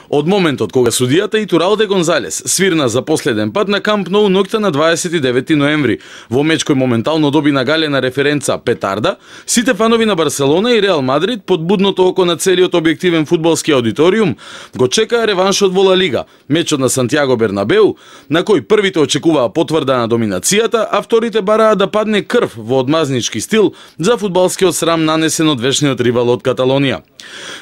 Од моментот кога судијата Итуралде Гонзалес свирна за последен пат на Камп Ноу ноќта на 29 ноември, во меч кој моментално доби нагалена референца петарда, сите фанови на Барселона и Реал Мадрид под будното око на целиот објективен фудбалски аудиториум го чекаа реваншот во Ла Лига, мечот на Сантиаго Бернабеу, на кој првите очекуваа потврда на доминацијата, а вторите бараа да падне крв во одмазнички стил за фудбалскиот срам нанесен од вечниот ривал од Каталонија.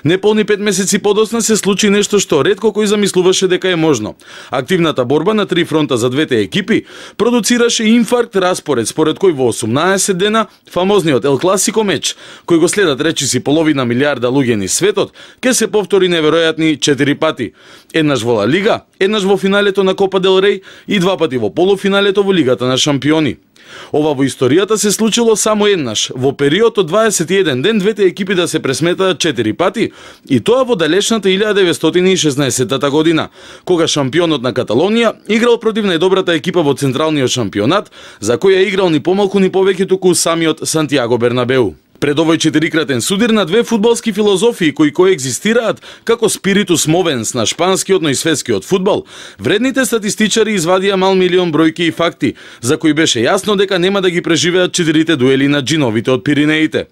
Неполни 5 месеци подоцна се случи нешто што ретко кој замислуваше дека е можно. Активната борба на три фронта за двете екипи продуцираше инфаркт распоред според кој во 18 дена фамозниот Ел Класико меч, кој го следат речиси половина милиарда луѓе низ светот, ќе се повтори неверојатни 4 пати. Еднаш во Ла Лига, еднаш во финалето на Копа дел Рей и 2 пати во полуфиналето во Лигата на шампиони. Ова во историјата се случило само еднаш, во период од 21 ден двете екипи да се пресметаат 4 пати, и тоа во далечната 1916 година, кога шампионот на Каталонија играл против најдобрата екипа во централниот шампионат, за која играл ни помалку ни повеќе туку самиот Сантиаго Бернабеу. Пред овој 4-кратен судир на две фудбалски филозофии кои коегзистираат како спиритус мовенс на шпанскиот, но и светскиот фудбал, вредните статистичари извадија мал милион бројки и факти, за кои беше јасно дека нема да ги преживеат 4 дуели на джиновите од Пиринеите.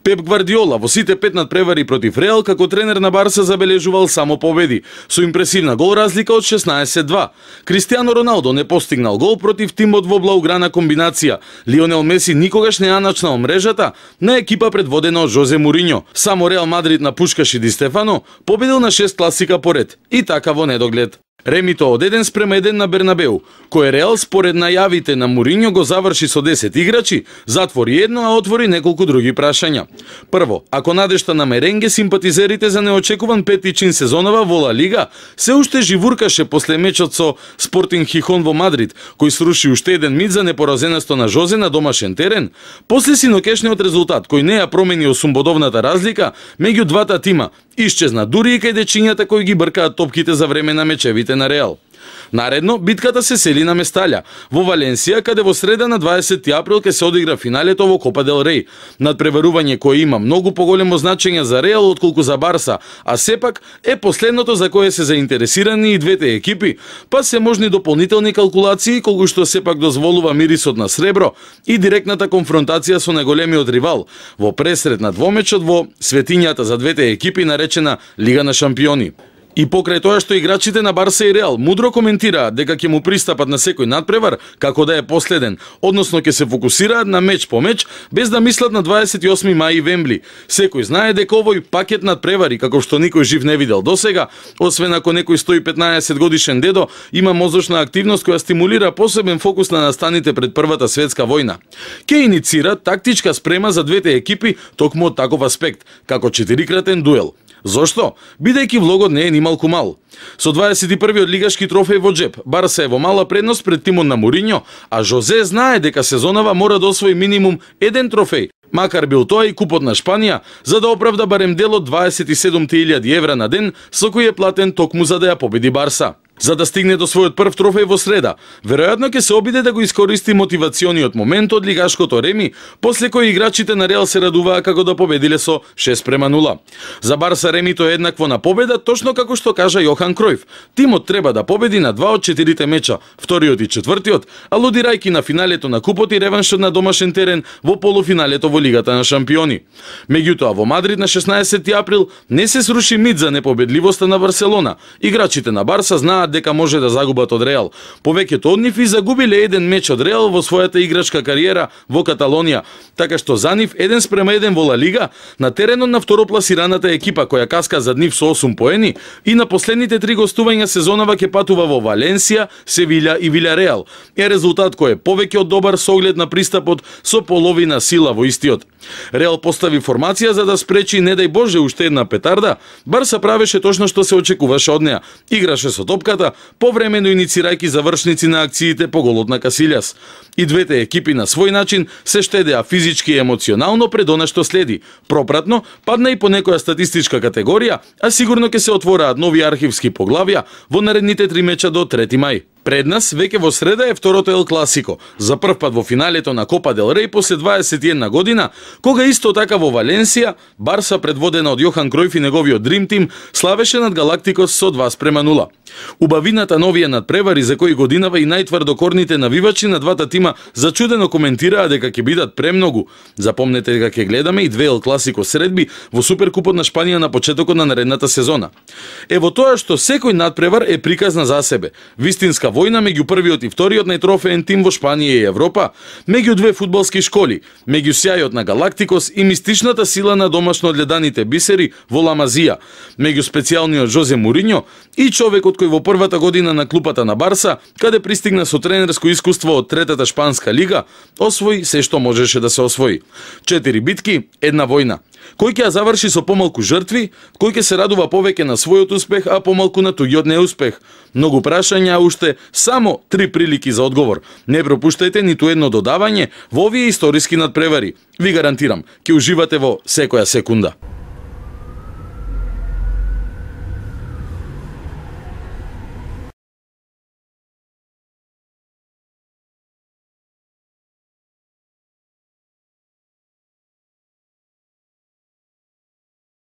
Пеп Гвардиола во сите 5 надпревари против Реал како тренер на Барса забележувал само победи, со импресивна гол разлика од 16-2. Кристијано Роналдо не постигнал гол против тимот во блауграна комбинација. Лионел Меси никогаш не ја начнал мрежата на екипа предводена од Жозе Муриньо. Само Реал Мадрид на Пушкаш и Ди Стефано победил на 6 класика поред. И така во недоглед. Ремито од 1:1 на Бернабеу, кој Реал според најавите на Муриньо го заврши со 10 играчи, затвори едно, а отвори неколку други прашања. Прво, ако надежта на меренге симпатизерите за неочекуван пети чин сезонова во Ла Лига се уште живуркаше после мечот со Спортинг Хихон во Мадрид, кој сруши уште еден мит за непоразеността на Жозе на домашен терен, после синокешниот резултат кој не ја промени 8-бодовната разлика меѓу двата тима, исчезна дури и кај дечињата кои ги бркаат топките за време на мечевите на Реал. Наредно, битката се сели на Месталја, во Валенсија, каде во среда на 20 април ќе се одигра финалето во Копа дел Рей. Надпреварување кое има многу поголемо значење за Реал отколку за Барса, а сепак е последното за кое се заинтересирани и двете екипи, па се можни дополнителни калкулации колку што сепак дозволува мирисот на сребро и директната конфронтација со најголемиот ривал во пресрет на двомечот во светињата за двете екипи наречена Лига на шампиони. И покрај тоа што играчите на Барса и Реал мудро коментираат дека ќе му пристапат на секој надпревар како да е последен, односно ќе се фокусираат на меч по меч без да мислат на 28 мај и Вембли. Секој знае дека овој пакет надпревари, како што никој жив не видел досега, освен ако некој 115 годишен дедо има мозочна активност која стимулира посебен фокус на настаните пред Првата светска војна. Ќе иницира тактичка спрема за двете екипи токму од таков аспект, како 4-кратен дуел. Зошто? Бидејќи влогот не е ни малку мал. Со 21-виот лигашки трофеј во джеб, Барса е во мала предност пред тимот на Муриньо, а Жозе знае дека сезонава мора да освои минимум еден трофеј, макар бил тоа и купот на Шпанија, за да оправда барем дел од 27.000 евра на ден, со кој е платен токму за да ја победи Барса. За да стигне до својот прв трофеј во среда, веројатно ќе се обиде да го искористи мотивациониот момент од лигашкото реми, после кој играчите на Реал се радуваа како да победиле со 6:0. За Барса ремито е еднакво на победа, точно како што кажа Јохан Кројф. Тимот треба да победи на 2 од 4 меча, вториот и четвртиот, алудирајќи на финалето на купот и реваншот на домашен терен во полуфиналето во Лигата на шампиони. Меѓутоа во Мадрид на 16 април не се сруши мит за непобедливоста на Барселона. Играчите на Барса знаат дека може да загубат од Реал. Повеќето од нив и загубиле еден меч од Реал во својата играчка кариера во Каталонија, така што за нив 1:1 во Ла Лига на теренот на второпласираната екипа која каска зад нив со 8 поени и на последните 3 гостувања сезонава ќе патува во Валенсија, Севиља и Вилјареал. Е резултат кој е повеќе од добар со оглед на пристапот со половина сила во истиот. Реал постави формација за да спречи не дај Боже уште една петарда. Барса правеше точно што се очекуваше од неа. Играше со топката, повремено иницирајќи завршници на акциите по голот на Касилјас. И двете екипи на свој начин се штедеа физички и емоционално пред она што следи. Пропратно, падна и по некоја статистичка категорија, а сигурно ќе се отвораат нови архивски поглавја во наредните 3 меча до 3 мај. Пред нас веќе во среда е второто Ел Класико, за прв пат во финалето на Копа дел Рей после 21 година, кога исто така во Валенсија, Барса предводена од Јохан Кројф и неговиот Дрим Тим славеше над Галактикос со 2:0. Убавината на овие надпревари за кои годинава и најтврдокорните навивачи на двата тима зачудено коментираа дека ќе бидат премногу. Запомнете дека ќе гледаме и две Ел Класико средби во Суперкупот на Шпанија на почетокот на наредната сезона. Ево тоа што секој надпревар е приказна за себе. Вистинска војна меѓу првиот и вториот најтрофеен тим во Шпанија и Европа, меѓу две фудбалски школи, меѓу сјајот на Галактикос и мистичната сила на домашно одгледаните бисери во Ла Мазија, меѓу специјалниот Жозе Муриньо и човекот кој во првата година на клупата на Барса, каде пристигна со тренерско искуство од третата шпанска лига, освои се што можеше да се освои. 4 битки, една војна. Кој ќе ја заврши со помалку жртви, кој ќе се радува повеќе на својот успех, а помалку на туѓиот неуспех? Многу прашања, уште само 3 прилики за одговор. Не пропуштајте ниту едно додавање во овие историски надпревари. Ви гарантирам, ќе уживате во секоја секунда.